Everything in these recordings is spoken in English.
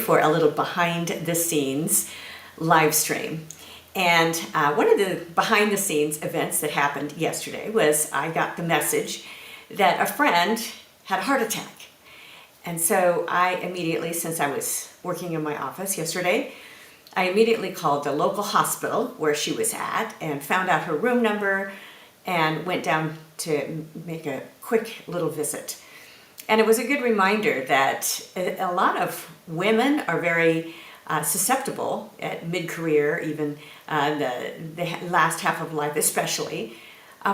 for a little behind the scenes live stream. And one of the behind the scenes events that happened yesterday was I got the message that a friend had a heart attack. And so I immediately, since I was working in my office yesterday, I immediately called the local hospital where she was at and found out her room number and went down to make a quick little visit. And it was a good reminder that a lot of women are very susceptible at mid-career, even the last half of life especially,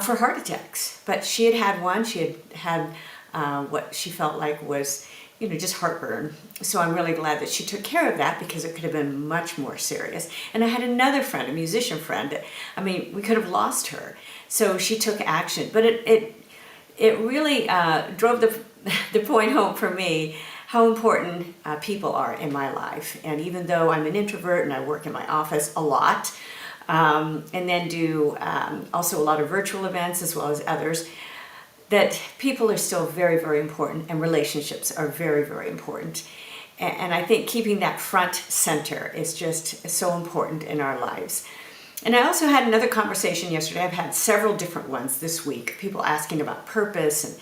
for heart attacks. But she had had one. She had what she felt like was, just heartburn. So I'm really glad that she took care of that, because it could have been much more serious. And I had another friend, a musician friend, we could have lost her. So she took action. But it really drove the point home for me how important people are in my life. And even though I'm an introvert and I work in my office a lot, and then do also a lot of virtual events as well as others, that people are still very, very important, and relationships are very, very important. And I think keeping that front center is just so important in our lives. And I also had another conversation yesterday. I've had several different ones this week, people asking about purpose.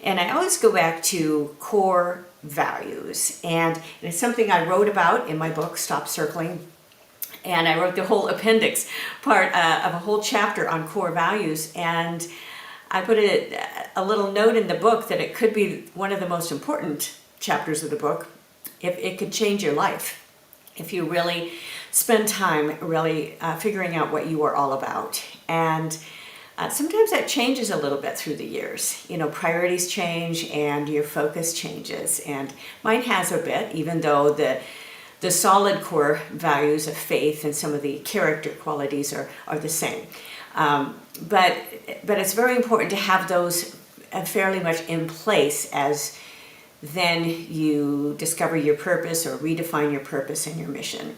And I always go back to core values. And it's something I wrote about in my book, Stop Circling. And I wrote the whole appendix part of a whole chapter on core values. And I put a little note in the book that it could be one of the most important chapters of the book. If it could change your life, if you really spend time really figuring out what you are all about. And sometimes that changes a little bit through the years. Priorities change and your focus changes. And mine has a bit, even though the solid core values of faith and some of the character qualities are the same. But it's very important to have those fairly much in place as then you discover your purpose or redefine your purpose and your mission.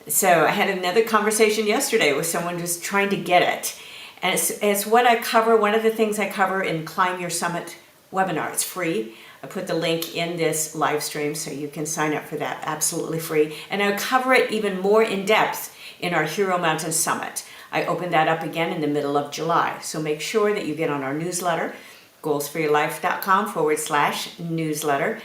So I had another conversation yesterday with someone just trying to get it. And it's what I cover, one of the things I cover in Climb Your Summit webinar. It's free. I put the link in this live stream so you can sign up for that, absolutely free. And I cover it even more in depth in our Hero Mountain Summit. I opened that up again in the middle of July. So make sure that you get on our newsletter, goalsforyourlife.com/newsletter,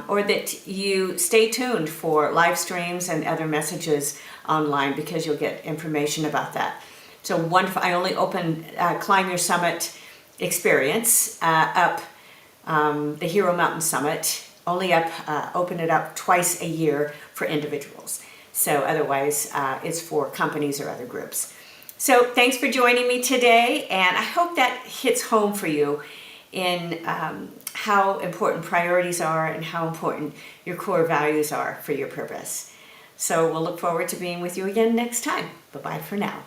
or that you stay tuned for live streams and other messages online, because you'll get information about that. So wonderful. I only open Climb Your Summit experience up, the Hero Mountain Summit, open it up twice a year for individuals. So otherwise it's for companies or other groups. So thanks for joining me today, and I hope that hits home for you in how important priorities are and how important your core values are for your purpose. So we'll look forward to being with you again next time. Bye-bye for now.